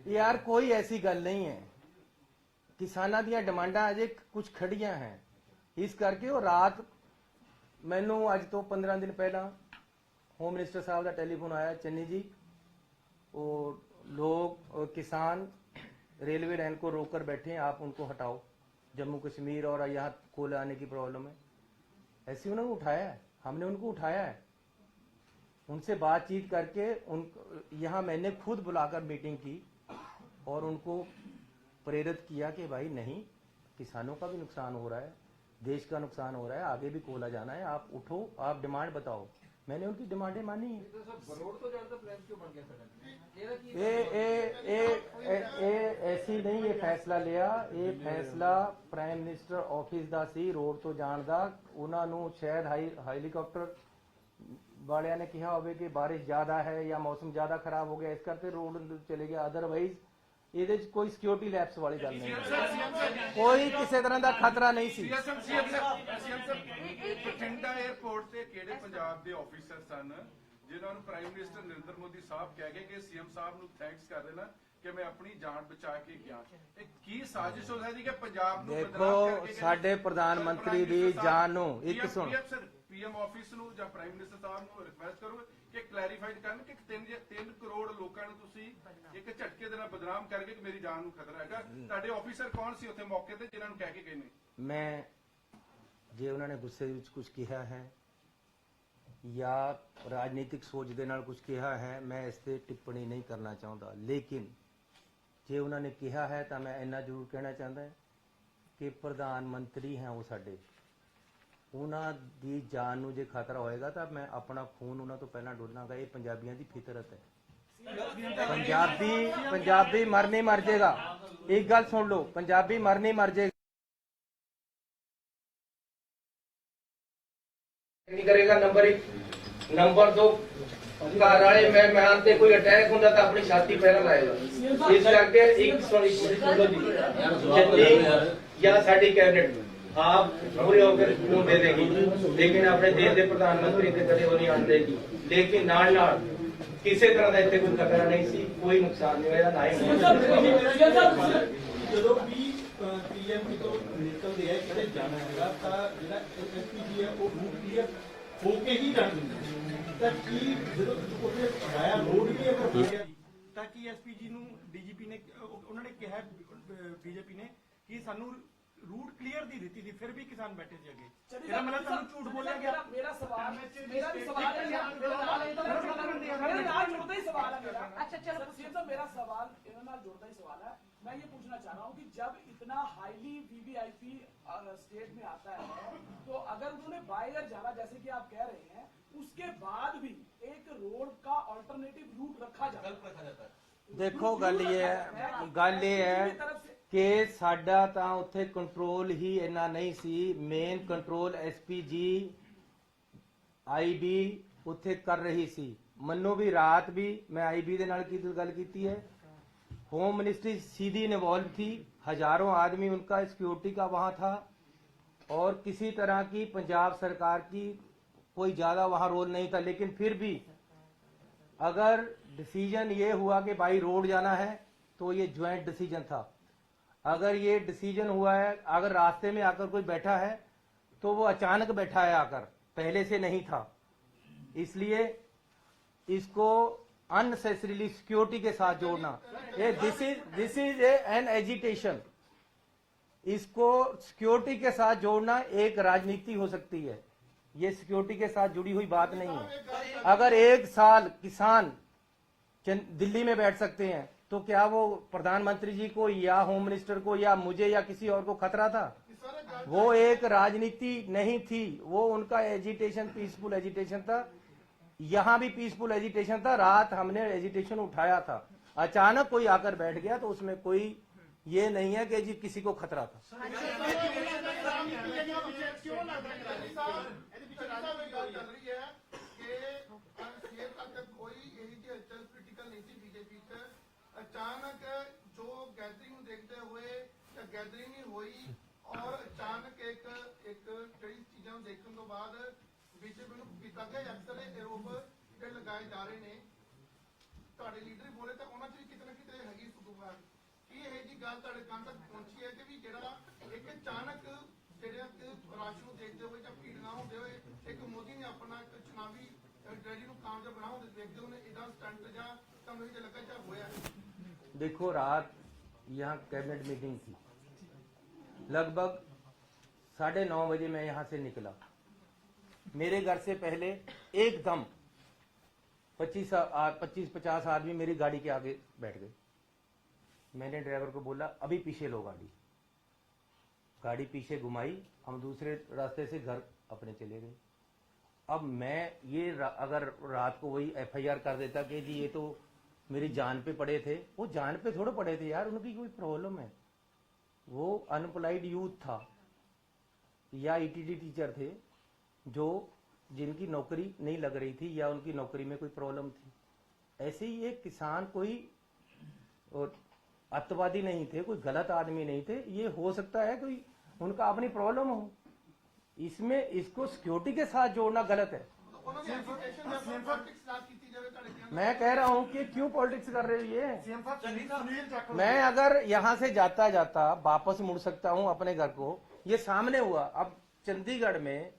यार कोई ऐसी गल नहीं है। किसानां दीयां डिमांडां अजे कुछ खड़ियां हैं, इस करके वो रात मैनू अज तो 15 दिन पहला होम मिनिस्टर साहब का टेलीफोन आया, चन्नी जी वो लोग किसान रेलवे लाइन को रोककर बैठे हैं, आप उनको हटाओ। जम्मू कश्मीर और यहाँ कोल आने की प्रॉब्लम है। ऐसे उन्होंने उठाया है, हमने उनको उठाया है, उनसे बातचीत करके यहाँ मैंने खुद बुलाकर मीटिंग की और उनको प्रेरित किया कि भाई नहीं, किसानों का भी नुकसान हो रहा है, देश का नुकसान हो रहा है, आगे भी कोला जाना है, आप उठो, आप डिमांड बताओ। मैंने उनकी डिमांडें मानी है। ऐसी नहीं ये फैसला लिया, ये फैसला प्राइम मिनिस्टर ऑफिस दा सी रोड तो जाण दा। उन्हां नूं शायद हेलीकॉप्टर वालियां ने कहा होवे कि बारिश ज्यादा है या मौसम ज्यादा खराब हो गया, इस करके रोड चले गया। अदरवाइज ਇਹਦੇ ਚ कोई सिक्योरिटी लैप्स वाली गल नहीं, कोई किसी तरह का खतरा नहीं सी। ਬਠਿੰਡਾ 에ਅਰਪੋਰਟ ਤੇ ਕਿਹੜੇ ਪੰਜਾਬ ਦੇ ਆਫੀਸਰ ਸਨ ਜਿਨ੍ਹਾਂ ਨੂੰ ਪ੍ਰਾਈਮ ਮਿਨਿਸਟਰ ਨਰਿੰਦਰ ਮੋਦੀ ਸਾਹਿਬ ਕਹਿ ਗਏ ਕਿ ਸੀਐਮ ਸਾਹਿਬ ਨੂੰ ਥੈਂਕਸ ਕਰ ਦੇਣਾ ਕਿ ਮੈਂ ਆਪਣੀ ਜਾਨ ਬਚਾ ਕੇ ਗਿਆ। ਇਹ ਕੀ ਸਾਜ਼ਿਸ਼ ਹੋ ਸਕਦੀ ਕਿ ਪੰਜਾਬ ਨੂੰ ਦੇਖੋ ਸਾਡੇ ਪ੍ਰਧਾਨ ਮੰਤਰੀ ਦੀ ਜਾਨ ਨੂੰ ਇੱਕ ਸੁਣ, ਪੀਐਮ ਆਫਿਸ ਨੂੰ ਜਾਂ ਪ੍ਰਾਈਮ ਮਿਨਿਸਟਰ ਸਾਹਿਬ ਨੂੰ ਰਿਕੁਐਸਟ ਕਰੋ ਕਿ ਕਲੈਰੀਫਾਈਡ ਕਰਨ ਕਿ 3 ਕਰੋੜ ਲੋਕਾਂ ਨੂੰ ਤੁਸੀਂ ਇੱਕ ਝਟਕੇ ਦੇ ਨਾਲ ਬਦਨਾਮ ਕਰਕੇ ਕਿ ਮੇਰੀ ਜਾਨ ਨੂੰ ਖਤਰਾ ਹੈਗਾ। ਤੁਹਾਡੇ ਆਫੀਸਰ ਕੌਣ ਸੀ ਉੱਥੇ ਮੌਕੇ ਤੇ ਜਿਨ੍ਹਾਂ ਨੂੰ ਕਹਿ ਕੇ ਗਏ ਨੇ? ਮੈਂ ਜੇ ਉਹਨਾਂ ਨੇ ਗੁੱਸੇ ਵਿੱਚ ਕੁਝ ਕਿਹਾ ਹੈ ਜਾਂ ਰਾਜਨੀਤਿਕ ਸੋਚ ਦੇ ਨਾਲ ਕੁਝ ਕਿਹਾ ਹੈ, ਮੈਂ ਇਸ ਤੇ ਟਿੱਪਣੀ ਨਹੀਂ ਕਰਨਾ ਚਾਹੁੰਦਾ। ਲੇਕਿਨ ਜੇ ਉਹਨਾਂ ਨੇ ਕਿਹਾ ਹੈ ਤਾਂ ਮੈਂ ਇੰਨਾ ਜ਼ਰੂਰ ਕਹਿਣਾ ਚਾਹੁੰਦਾ ਕਿ ਪ੍ਰਧਾਨ ਮੰਤਰੀ ਹੈ ਉਹ ਸਾਡੇ, ਉਹਨਾਂ ਦੀ ਜਾਨ ਨੂੰ ਜੇ ਖਤਰਾ ਹੋਏਗਾ ਤਾਂ ਮੈਂ ਆਪਣਾ ਖੂਨ ਉਹਨਾਂ ਤੋਂ ਪਹਿਲਾਂ ਡੋਲਾਂਗਾ। ਇਹ ਪੰਜਾਬੀਆਂ ਦੀ ਫਿਤਰਤ ਹੈ। ਪੰਜਾਬੀ ਮਰ ਨਹੀਂ ਮਰ ਜਾਏਗਾ। ਇੱਕ ਗੱਲ ਸੁਣ ਲਓ, ਪੰਜਾਬੀ ਮਰ ਨਹੀਂ ਮਰ ਜਾਏਗਾ। नहीं करेगा। नंबर 1, ਨੰਬਰ 2 ਘਰ ਵਾਲੇ ਮਹਿਮਾਨ ਤੇ ਕੋਈ ਅਟੈਕ ਹੁੰਦਾ ਤਾਂ ਆਪਣੀ ਛਾਤੀ ਪਹਿਲਾਂ ਲਾਏਗਾ। ਇਸ ਕਰਕੇ ਇੱਕ ਸੁਣੋ ਜੀ, ਦਿੱਲੀ ਜਾਂ ਸਾਡੀ ਕੈਬਨਿਟ ਆਪ ਪੂਰੇ ਹੋकर ਨੂੰ ਦੇ देगी, लेकिन अपने देश के प्रधानमंत्री ਤੇ ਕਦੇ ਉਹ ਨਹੀਂ ਆਣ ਦੇਗੀ। ਲੇਕਿਨ ਨਾਲ ਨਾਲ ਕਿਸੇ ਤਰ੍ਹਾਂ ਦਾ ਇੱਥੇ ਕੋਈ ਖਤਰਾ ਨਹੀਂ ਸੀ, ਕੋਈ ਨੁਕਸਾਨ ਨਹੀਂ ਹੋਇਆ, ਨਾ ਹੀ ਜਦੋਂ ਵੀ ਪੀਐਮ ਤੋਂ ਨਿਕਲਦੇ ਆ ਕਿਤੇ ਜਾਣਾ ਹੈਗਾ ਤਾਂ ਜਿਹੜਾ ਐਸਪੀਜੀ ਹੈ ਉਹ ਰੂਟ ਕਲੀਅਰ ਹੋ ਕੇ ਹੀ ਜਾਣ ਦਿੰਦੇ ਤਾਂ ਕੀ ਜਦੋਂ ਉੱਥੇ ਵਾਇਆ ਰੋਡ ਵੀ ਅਗਰ ਹੋ ਗਿਆ ਤਾਂ ਕੀ ਐਸਪੀਜੀ ਨੂੰ ਡੀਜੀਪੀ ਨੇ ਉਹਨਾਂ ਨੇ ਕਿਹਾ ਬੀਜੇਪੀ ਨੇ ਕਿ ਸਾਨੂੰ रूट क्लियर दी दी थी, फिर भी किसान बैठे थे आगे। मेरा मतलब तुम झूठ बोला गया। मेरा सवाल मेरा भी सवाल है, मेरे नाल जुड़ता ही सवाल है मेरा। अच्छा चलो सीएम साहब, मेरा सवाल इन्होंने नाल जुड़ता ही सवाल है। मैं ये पूछना चाह रहा हूँ कि जब इतना हाईली वीवीआईपी स्टेट में आता है तो अगर उन्होंने बाय एयर जाना जैसे कि आप कह रहे हैं, उसके बाद भी एक रोड का अल्टरनेटिव रूट रखा जाता है। देखो गल ये है कि साडा ਤਾਂ ਉੱਥੇ ਕੰਟਰੋਲ ਹੀ ਇੰਨਾ ਨਹੀਂ ਸੀ। ਮੇਨ ਕੰਟਰੋਲ ਐਸਪੀਜੀ ਆਈਬੀ ਉੱਥੇ ਕਰ ਰਹੀ ਸੀ। ਮੈਨੂੰ ਵੀ ਰਾਤ भी मैं आईबी ਦੇ ਨਾਲ ਗੱਲ ਕੀਤੀ है। होम मिनिस्ट्री सीधी इन्वॉल्व थी, हजारों आदमी उनका सिक्योरिटी का वहां था और किसी तरह की पंजाब सरकार की कोई ज्यादा वहां रोल नहीं था। लेकिन फिर भी अगर डिसीजन ये हुआ कि भाई रोड जाना है तो ये ज्वाइंट डिसीजन था। अगर ये डिसीजन हुआ है, अगर रास्ते में आकर कोई बैठा है तो वो अचानक बैठा है आकर, पहले से नहीं था। इसलिए इसको अननेसेसरीली सिक्योरिटी के साथ जोड़ना, ये दिस इज एन एजिटेशन। इसको सिक्योरिटी के साथ जोड़ना एक राजनीति हो सकती है, ये सिक्योरिटी के साथ जुड़ी हुई बात नहीं है। अगर एक साल किसान दिल्ली में बैठ सकते हैं तो क्या वो प्रधानमंत्री जी को या होम मिनिस्टर को या मुझे या किसी और को खतरा था? वो एक राजनीति नहीं थी, वो उनका एजिटेशन पीसफुल एजिटेशन था। यहाँ भी पीसफुल एजिटेशन था, रात हमने एजिटेशन उठाया था। अचानक कोई आकर बैठ गया तो उसमें कोई ये नहीं है कि जी किसी को खतरा था। अचानक जो गैदरिंग देखते हुए गैदरिंग ही हुई और अचानक एक कई चीजों देखने तो बाद बीजेपी ਕੀਤਾ ਗਿਆ। ਅਕਸਰ ਇਹ ਆਰੋਪ ਜਿਹੜੇ ਲਗਾਏ ਜਾ ਰਹੇ ਨੇ, ਤੁਹਾਡੇ ਲੀਡਰ ਬੋਲੇ ਤਾਂ ਉਹਨਾਂ 'ਚ ਕਿਤੇ ਨਾ ਕਿਤੇ ਹੈਗੀ ਸੁਤੂਗਾ ਕੀ ਇਹ ਜੀ ਗੱਲ ਤੁਹਾਡੇ ਕੰਨ ਤੱਕ ਪਹੁੰਚੀ ਹੈ ਕਿ ਵੀ ਜਿਹੜਾ ਇੱਕ ਅਚਾਨਕ ਜਿਹੜਾ ਰਾਸ਼ ਨੂੰ ਦੇਖਦੇ ਹੋਏ ਜਾਂ ਭੀੜ ਨਾ ਹੁੰਦੇ ਹੋਏ ਇੱਕ ਮੋਦੀ ਨੇ ਆਪਣਾ ਇੱਕ ਚੁਣਾਵੀ ਰੈਲੀ ਨੂੰ ਕਾਮਯਾਬ ਬਣਾਉਣ ਦੇ ਦੇਖਦੇ ਉਹਨੇ ਇਦਾਂ ਸਟੰਟ ਜਾਂ ਤੁਹਾਨੂੰ ਇਹ ਲੱਗਾ ਜਾਂ ਹੋਇਆ? देखो रात यहाँ कैबिनेट मीटिंग थी, लगभग 9:30 बजे मैं यहाँ से निकला। मेरे घर से पहले एकदम 25-50 आदमी मेरी गाड़ी के आगे बैठ गए। मैंने ड्राइवर को बोला अभी पीछे लो गाड़ी पीछे घुमाई, हम दूसरे रास्ते से घर अपने चले गए। अब मैं ये अगर रात को वही FIR कर देता कि जी ये तो मेरी जान पे पड़े थे, वो जान पे थोड़े पड़े थे यार, उनकी कोई प्रॉब्लम है। वो अनएम्प्लॉयड यूथ था या ETD टीचर थे जो जिनकी नौकरी नहीं लग रही थी या उनकी नौकरी में कोई प्रॉब्लम थी। ऐसे ही एक किसान कोई अत्यावादी नहीं थे, कोई गलत आदमी नहीं थे। ये हो सकता है कोई उनका अपनी प्रॉब्लम हो, इसमें इसको सिक्योरिटी के साथ जोड़ना गलत है। मैं कह रहा हूं कि क्यों पॉलिटिक्स कर रहे हो ये? मैं अगर यहां से जाता जाता वापस मुड़ सकता हूं अपने घर को। ये सामने हुआ। अब चंडीगढ़ में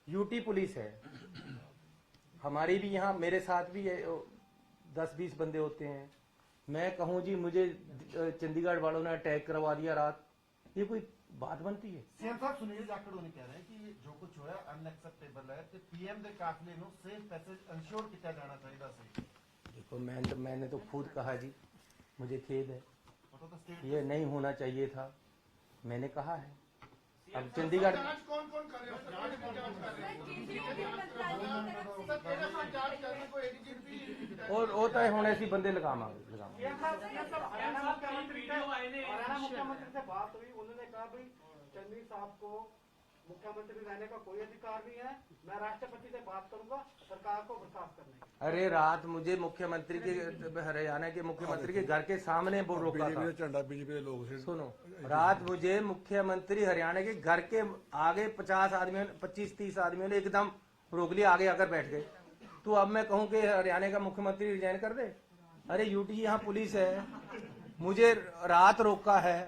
यूटी पुलिस है, हमारी भी यहाँ मेरे साथ भी 10-20 बंदे होते हैं। मैं कहूं जी मुझे चंडीगढ़ वालों ने अटैक करवा दिया रात, ये कोई बात बनती है? सीएम साहब सुनील जाखड़ ने कह रहे हैं कि जो कुछ होया अनएक्सेप्टेबल है ਤੇ पीएम ਦੇ ਕਾਫਲੇ ਨੂੰ सेफ पैसेज इंश्योर किया जाना चाहिए ਸੀ। देखो मैंने तो खुद कहा जी, मुझे खेद है, ये नहीं होना चाहिए था, मैंने कहा है। अब चंडीगढ़ कौन कौन कर रहे हो? और होता है होने ऐसी बंदे लगावांगे। हरियाणा मुख्यमंत्री से बात हुई, उन्होंने कहा भाई चन्नी साहब को मुख्यमंत्री रहने का कोई अधिकार नहीं है। मैं राष्ट्रपति से बात करूंगा सरकार को बर्खास्त करने की। अरे रात मुझे मुख्यमंत्री के, हरियाणा के मुख्यमंत्री के घर के सामने वो रोका था। झंडा बीजेपी के लोग से सुनो, रात मुझे मुख्यमंत्री हरियाणा के घर के आगे 50 आदमियों 25-30 आदमियों ने एकदम रोक लिया, आगे आकर बैठ गए। तो अब मैं कहूं कि हरियाणा का मुख्यमंत्री रिजाइन कर दे? अरे यूटी यहाँ पुलिस है, मुझे रात रोका है,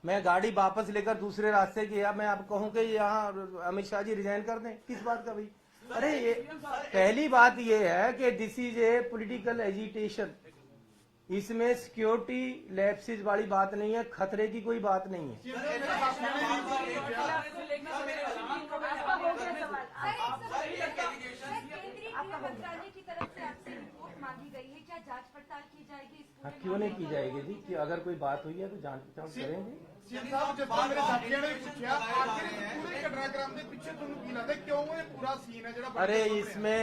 मैं गाड़ी वापस लेकर दूसरे रास्ते किया, मैं अब कहूं कि यहाँ अमित शाह जी रिजाइन कर दें? किस बात का भाई? अरे ये पहली बात ये है कि this is a political agitation, इसमें सिक्योरिटी लैप्सेस वाली बात नहीं है, खतरे की कोई बात नहीं है। केंद्रीय मंत्रालय की तरफ से आपसे रिपोर्ट मांगी गई है, क्या जांच पड़ताल की जाएगी इस पूरे क्यों नहीं की जाएगी जी? कि अगर कोई बात हुई है तो जांच पड़ताल करेंगे। सीएम साहब जिस तरह मेरे साथियों ने पूछा आखिर पूरे घटनाक्रम के पीछे ਤੁਹਾਨੂੰ ਕੀ ਲੱਗਦਾ ਕਿਉਂ ਇਹ ਪੂਰਾ ਸੀਨ ਹੈ ਜਿਹੜਾ अरे इसमें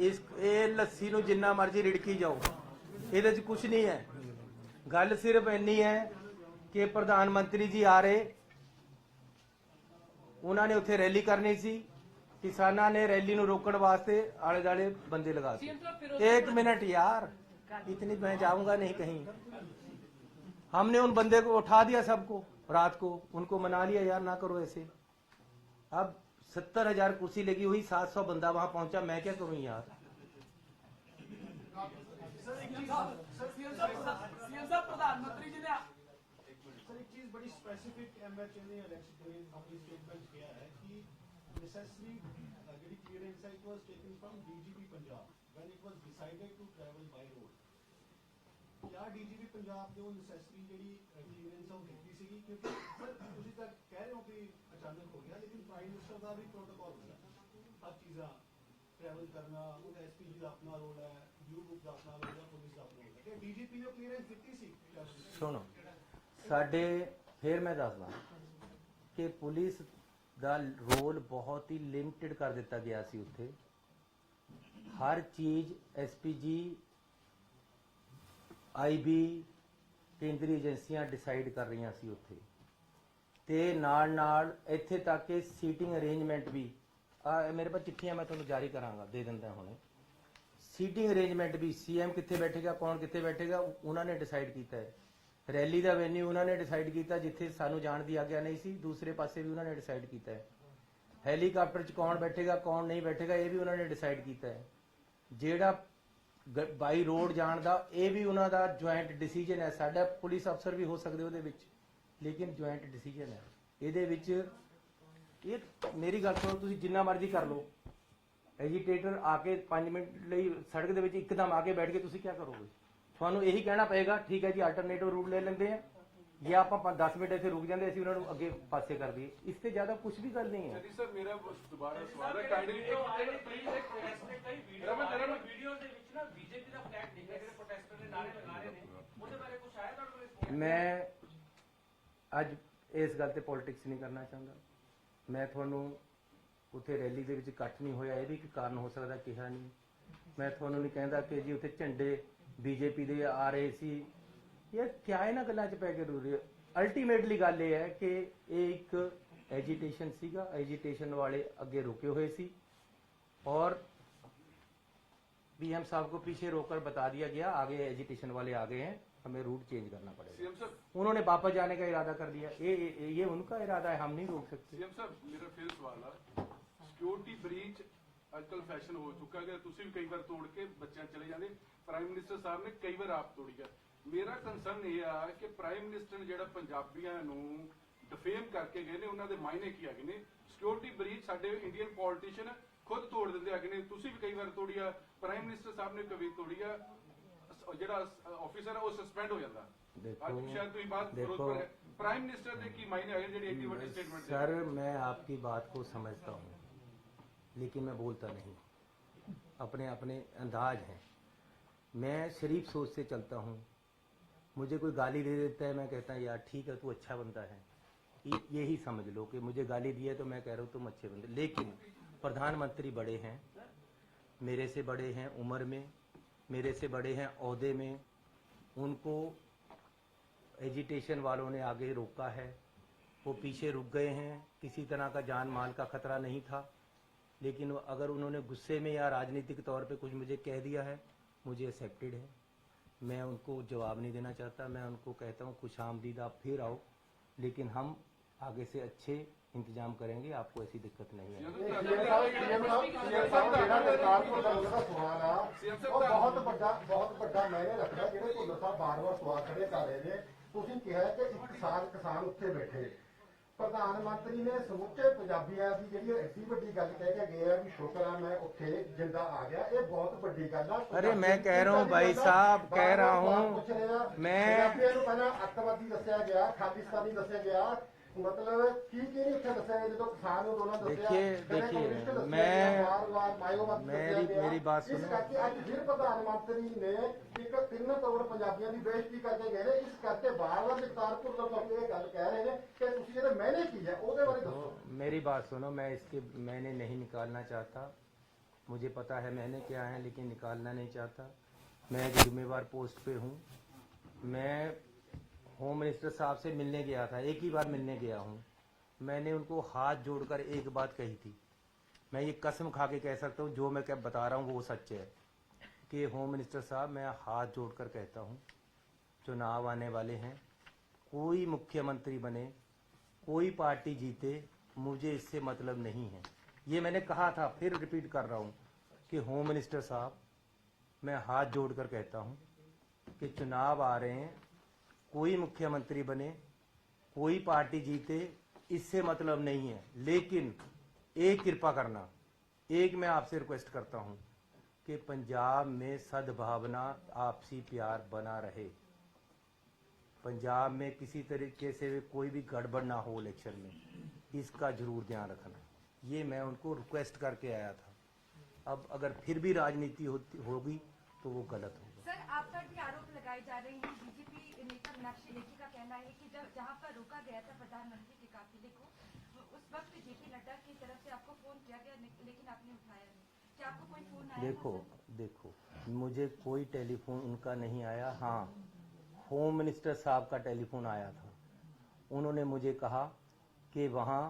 इस ये लस्सी ਨੂੰ ਜਿੰਨਾ ਮਰਜ਼ੀ ਰਿੜਕੀ ਜਾਓ, ਇਹਦੇ 'ਚ ਕੁਝ ਨਹੀਂ ਹੈ। ਗੱਲ ਸਿਰਫ ਇੰਨੀ ਹੈ ਕਿ ਪ੍ਰਧਾਨ ਮੰਤਰੀ ਜੀ ਆ ਰਹੇ, ਉਹਨਾਂ ਨੇ ਉੱਥੇ ਰੈਲੀ ਕਰਨੀ ਸੀ, किसाना ने रैली ਨੂੰ रोकण वास्ते आले दाले बंदे लगा दिए। एक मिनट यार, इतनी मैं जाऊंगा नहीं कहीं। हमने उन बंदे को उठा दिया, सबको रात को उनको मना लिया, यार ना करो ऐसे। अब 70,000 कुर्सी लगी हुई, 700 बंदा वहां पहुंचा, मैं क्या करूं यार? प्रधानमंत्री जी ने सर एक चीज बड़ी स्पेसिफिक एमएचए ने अपनी स्टेटमेंट किया है कि necessary ਜਿਹੜੀ clearance it was taken from DGP Punjab when it was decided to travel by road। क्या DGP Punjab ਨੇ ਉਹ necessary ਜਿਹੜੀ clearance ਉਹ ਦਿੱਤੀ ਸੀਗੀ? ਕਿਉਂਕਿ ਸਰ ਤੁਸੀਂ ਤਾਂ ਕਹਿ ਰਹੇ ਹੋ ਕਿ ਅਚਾਨਕ ਹੋ ਗਿਆ, ਲੇਕਿਨ ਪ੍ਰਾਈਮ ਮਿਨਿਸਟਰ ਦਾ ਵੀ ਪ੍ਰੋਟੋਕਾਲ ਹੁੰਦਾ, ਹਰ ਚੀਜ਼ਾਂ ਟਰੈਵਲ ਕਰਨਾ, ਉਹਦਾ ਐਸਪੀਜੀ ਦਾ ਆਪਣਾ ਰੋਲ ਹੈ, ਯੂ ਗਰੁੱਪ ਦਾ ਆਪਣਾ ਰੋਲ ਹੈ, ਪੁਲਿਸ ਦਾ ਆਪਣਾ ਰੋਲ ਹੈ। ਕਿ DGP ਨੇ ਕਲੀਅਰੈਂਸ ਦਿੱਤੀ ਸੀ? ਸੁਣੋ, ਸਾਡੇ ਫਿਰ ਮੈਂ ਦੱਸਦਾ ਕਿ ਪੁਲਿਸ ਦਾ ਰੋਲ ਬਹੁਤ ਹੀ ਲਿਮਟਿਡ ਕਰ ਦਿੱਤਾ ਗਿਆ ਸੀ। ਉੱਥੇ ਹਰ ਚੀਜ਼ ਐਸਪੀਜੀ, ਆਈਬੀ, ਕੇਂਦਰੀ ਏਜੰਸੀਆਂ ਡਿਸਾਈਡ ਕਰ ਰਹੀਆਂ ਸੀ ਉੱਥੇ, ਤੇ ਨਾਲ ਨਾਲ ਇੱਥੇ ਤੱਕ ਕਿ ਸੀਟਿੰਗ ਅਰੇਂਜਮੈਂਟ ਵੀ ਮੇਰੇ ਪਾਸ ਚਿੱਠੀਆਂ ਮੈਂ ਤੁਹਾਨੂੰ ਜਾਰੀ ਕਰਾਂਗਾ, ਦੇ ਦਿੰਦਾ ਹੁਣੇ। ਸੀਟਿੰਗ ਅਰੇਂਜਮੈਂਟ ਵੀ ਸੀਐਮ ਕਿੱਥੇ ਬੈਠੇਗਾ, ਕੌਣ ਕਿੱਥੇ ਬੈਠੇਗਾ, ਉਹਨਾਂ ਨੇ ਡਿਸਾਈਡ ਕੀਤਾ ਹੈ। ਰੈਲੀ ਦਾ ਵੈਨਿਊ ਉਹਨਾਂ ਨੇ ਡਿਸਾਈਡ ਕੀਤਾ, ਜਿੱਥੇ ਸਾਨੂੰ ਜਾਣ ਦੀ ਆਗਿਆ ਨਹੀਂ ਸੀ, ਦੂਸਰੇ ਪਾਸੇ ਵੀ ਉਹਨਾਂ ਨੇ ਡਿਸਾਈਡ ਕੀਤਾ ਹੈ। ਹੈਲੀਕਾਪਟਰ 'ਚ ਕੌਣ ਬੈਠੇਗਾ, ਕੌਣ ਨਹੀਂ ਬੈਠੇਗਾ, ਇਹ ਵੀ ਉਹਨਾਂ ਨੇ ਡਿਸਾਈਡ ਕੀਤਾ ਹੈ। ਜਿਹੜਾ ਬਾਈ ਰੋਡ ਜਾਣ ਦਾ, ਇਹ ਵੀ ਉਹਨਾਂ ਦਾ ਜੁਆਇੰਟ ਡਿਸੀਜਨ ਹੈ। ਸਾਡਾ ਪੁਲਿਸ ਅਫਸਰ ਵੀ ਹੋ ਸਕਦੇ ਉਹਦੇ ਵਿੱਚ, ਲੇਕਿਨ ਜੁਆਇੰਟ ਡਿਸੀਜਨ ਹੈ। ਇਹਦੇ ਵਿੱਚ ਇਹ ਮੇਰੀ ਗੱਲ ਸੁਣੋ, ਤੁਸੀਂ ਜਿੰਨਾ ਮਰਜ਼ੀ ਕਰ ਲਓ, ਐਜੀਟੇਟਰ ਆ ਕੇ 5 ਮਿੰਟ ਲਈ ਸੜਕ ਦੇ ਵਿੱਚ ਇੱਕਦਮ ਆ ਕੇ ਬੈਠ ਕੇ ਤੁਸੀਂ ਕੀ ਕਰੋਗੇ? ਤੁਹਾਨੂੰ ਇਹੀ ਕਹਿਣਾ ਪਏਗਾ, ਠੀਕ ਹੈ ਜੀ ਆਲਟਰਨੇਟਿਵ ਰੂਟ ਲੈ ਲੈਂਦੇ ਆ, ਜੇ ਆਪਾਂ 10 ਮਿੰਟ ਇੱਥੇ ਰੁਕ ਜਾਂਦੇ, ਅਸੀਂ ਉਹਨਾਂ ਨੂੰ ਅੱਗੇ ਪਾਸੇ ਕਰ ਦਈਏ। ਇਸ ਤੇ ਜ਼ਿਆਦਾ ਕੁਝ ਵੀ ਗੱਲ ਨਹੀਂ ਹੈ। ਜੀ ਸਰ, ਮੇਰਾ ਦੁਬਾਰਾ ਸਵਾਲ ਹੈ, ਕਾਈਂਡਲੀ ਵੀਡੀਓ ਦੇ ਵਿੱਚ ਨਾ ਬੀਜੇਪੀ ਦਾ ਫਲੈਗ ਦਿਖ ਰਿਹਾ, ਜਿਹੜੇ ਪ੍ਰੋਟੈਸਟਰ ਨੇ ਨਾਰੇ ਲਗਾ ਰਹੇ ਨੇ, ਉਹਦੇ ਬਾਰੇ ਕੁਝ ਆਇਆ ਤੁਹਾਡੇ ਕੋਲ? ਮੈਂ ਅੱਜ ਇਸ ਗੱਲ ਤੇ ਪੋਲਿਟਿਕਸ ਨਹੀਂ ਕਰਨਾ ਚਾਹੁੰਦਾ। ਮੈਂ ਤੁਹਾਨੂੰ ਉੱਥੇ ਰੈਲੀ ਦੇ ਵਿੱਚ ਇਕੱਠ ਨਹੀਂ ਹੋਇਆ, ਇਹ ਵੀ ਇੱਕ ਕਾਰਨ ਹੋ ਸਕਦਾ, ਕਿਹਾ ਨਹੀਂ। ਮੈਂ ਤੁਹਾਨੂੰ ਨਹੀਂ ਕਹਿੰਦਾ ਕਿ ਜੀ ਉੱਥੇ ਝੰਡੇ ਬੀਜੇਪੀ ਦੇ ਆ ਰਹੇ ਸੀ। ਇਹ ਕਿਆ ਇਹਨਾਂ ਗੱਲਾਂ 'ਚ ਪੈ ਕੇ ਜ਼ਰੂਰੀ ਹੈ? ਅਲਟੀਮੇਟਲੀ ਗੱਲ ਇਹ ਹੈ ਕਿ ਇਹ ਇੱਕ एजिटेशन सीगा, एजिटेशन वाले अगे रुके हुए सी और बीएम साहब को पीछे रोककर बता दिया गया आगे एजिटेशन वाले आ गए हैं, हमें रूट चेंज करना पड़ेगा। उन्होंने वापस जाने का इरादा कर दिया, ये उनका इरादा है, हम नहीं रोक सकते। सीएम साहब, मेरा फिर सवाल है, सिक्योरिटी ब्रीच आजकल फैशन हो चुका है, तुसी भी कई बार तोड़ के बच्चे चले जाते, प्राइम मिनिस्टर साहब ने कई बार आप तोड़ी है। मेरा कंसर्न यह है कि प्राइम मिनिस्टर ने जिहड़ा पंजाबियां नूं डिफेम करके गए ने, उन्होंने मायने की है ने, सिक्योरिटी ब्रीच साडे इंडियन पॉलिटिशियन खुद तोड़ दिंदे है ने, तुसी भी कई बार तोड़ी है, प्राइम मिनिस्टर साहब ने कभी तोड़ी है, जिहड़ा ऑफिसर है वो सस्पेंड हो जाता। आज शायद तुम बात विरोध पर है, प्राइम मिनिस्टर ने की मायने है जिहड़ी एडी बड़ी स्टेटमेंट। सर, मैं आपकी बात को समझता हूँ, लेकिन मैं बोलता नहीं, अपने अपने अंदाज हैं। मैं शरीफ सोच से चलता हूँ, मुझे कोई गाली दे देता है, मैं कहता हूँ यार ठीक है, तू अच्छा बंदा है, यही समझ लो कि मुझे गाली दी है तो मैं कह रहा हूँ तुम अच्छे बंदे। लेकिन प्रधानमंत्री बड़े हैं, मेरे से बड़े हैं उम्र में, मेरे से बड़े हैं ओहदे में, उनको एजिटेशन वालों ने आगे रोका है, वो पीछे रुक गए हैं, किसी तरह का जान माल का खतरा नहीं था। लेकिन अगर उन्होंने गुस्से में या राजनीतिक तौर पे कुछ मुझे कह दिया है, मुझे एक्सेप्टेड है, मैं उनको जवाब नहीं देना चाहता। मैं उनको कहता हूँ खुश आमदीद, आप फिर आओ, लेकिन हम आगे से अच्छे इंतजाम करेंगे, आपको ऐसी दिक्कत नहीं है। बहुत ਵੱਡਾ ਮੈਨੇ ਰੱਖਦਾ ਜਿਹੜੇ ਭੁੱਲਰ ਸਾਹਿਬ ਬਾਰ-ਬਾਰ ਸਵਾਲ ਖੜੇ ਕਰ ਰਹੇ ਨੇ। ਤੁਸੀਂ ਕਿਹਾ ਕਿ 1 ਸਾਲ ਕਿਸਾਨ ਉੱਥੇ ਬੈਠੇ, ਪ੍ਰਧਾਨ ਮੰਤਰੀ ਨੇ ਸਮੁੱਚੇ ਪੰਜਾਬੀਆਂ ਦੀ ਜਿਹੜੀ ਐਡੀ ਵੱਡੀ ਗੱਲ ਕਹਿ ਕੇ ਗਏ ਆ ਵੀ ਸ਼ੁਕਰ ਆ मैं ਉੱਥੇ ਜਿੰਦਾ आ गया, ਇਹ ਬਹੁਤ ਵੱਡੀ ਗੱਲ ਆ। अरे मैं कह रहा हूँ भाई साहब, कह रहा हूँ मैं ਪੰਜਾਬੀਆਂ ਨੂੰ ਪਹਿਲਾਂ ਅੱਤਵਾਦੀ ਦੱਸਿਆ ਗਿਆ, ਖਾਲਿਸਤਾਨੀ ਦੱਸਿਆ ਗਿਆ, मतलब की नहीं उत्थे दस्या गया जो किसान आंदोलन दस्या। देखिए मेरी बात इस करके आज फिर प्रधानमंत्री ने एक 3 करोड़ पंजाबियों की बेइज्जती करके गए, इस करके बार-बार करतारपुर लोग ये गल कह रहे हैं कि तुसीं जेहड़े मैंने की है ਉਹਦੇ बारे दसो। मेरी बात सुनो, मैं इसके मैंने नहीं निकालना चाहता, मुझे पता है मैंने क्या है, लेकिन निकालना नहीं चाहता। मैं एक जिम्मेवार पोस्ट पे हूँ। मैं होम मिनिस्टर साहब से मिलने गया था, एक ही बार मिलने गया हूँ। मैंने उनको हाथ जोड़कर एक बात कही थी, मैं ये कसम खा के कह सकता हूँ, जो मैं क्या बता रहा हूँ वो सच है कि होम मिनिस्टर साहब, मैं हाथ जोड़कर कहता हूँ, चुनाव आने वाले हैं, कोई मुख्यमंत्री बने, कोई पार्टी जीते, मुझे इससे मतलब नहीं है। ये मैंने कहा था, फिर रिपीट कर रहा हूँ कि होम मिनिस्टर साहब, मैं हाथ जोड़कर कहता हूँ कि चुनाव आ रहे हैं, कोई मुख्यमंत्री बने, कोई पार्टी जीते, इससे मतलब नहीं है। लेकिन एक कृपा करना, एक मैं आपसे रिक्वेस्ट करता हूं कि पंजाब में सद्भावना, आपसी प्यार बना रहे। पंजाब में किसी तरीके से कोई भी गड़बड़ ना हो इलेक्शन में, इसका जरूर ध्यान रखना। ये मैं उनको रिक्वेस्ट करके आया था। अब अगर फिर भी राजनीति होगी तो वो गलत होगा। सर, आप पर भी आरोप लगाए जा रहे हैं। बीजेपी नेता मीनाक्षी लेखी का कहना है कि जब जहां पर रोका गया था प्रधानमंत्री के काफिले को, उस वक्त जेपी नड्डा की तरफ से आपको फोन किया गया, लेकिन आपने उठाया नहीं। क्या आपको कोई फोन आया? देखो मुझे कोई टेलीफोन उनका नहीं आया। हाँ, होम मिनिस्टर साहब का टेलीफोन आया था। उन्होंने मुझे कहा कि वहाँ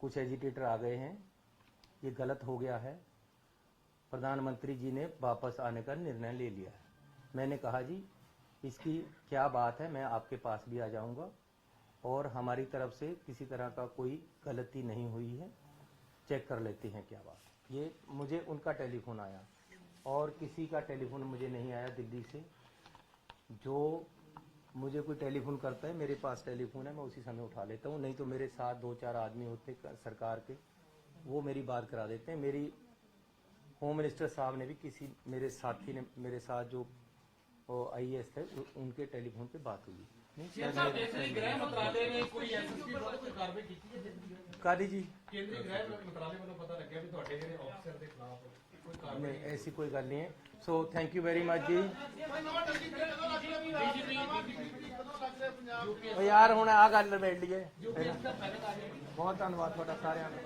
कुछ एजिटेटर आ गए हैं, ये गलत हो गया है, प्रधानमंत्री जी ने वापस आने का निर्णय ले लिया है। मैंने कहा जी इसकी क्या बात है, मैं आपके पास भी आ जाऊंगा और हमारी तरफ से किसी तरह का कोई गलती नहीं हुई है, चेक कर लेते हैं क्या बात। ये मुझे उनका टेलीफोन आया और किसी का टेलीफोन मुझे नहीं आया दिल्ली से। जो मुझे कोई टेलीफोन करता है, मेरे पास टेलीफोन है, मैं उसी समय उठा लेता हूँ, नहीं तो मेरे साथ 2-4 आदमी होते सरकार के, वो मेरी बात करा देते हैं। मेरी होम मिनिस्टर साहब ने भी किसी मेरे साथी ने, मेरे साथ जो IAS थे, उनके टेलीफोन पे बात हुई। गृह मंत्रालय ने कोई एसएसपी विरुद्ध कोई कार्रवाई की है? काली जी, केंद्रीय गृह मंत्रालय ਵੱਲੋਂ ਪਤਾ ਲੱਗਿਆ ਵੀ ਤੁਹਾਡੇ ਜਿਹੜੇ ਅਫਸਰ ਦੇ ਖਿਲਾਫ ਕੋਈ ਕਾਰਵਾਈ नहीं ऐसी कोई गल नहीं है। So thank you very much जी। यार हुण आ गल निबेड़ लईए। बहुत धन्नवाद ਤੁਹਾਡਾ ਸਾਰਿਆਂ ਦਾ।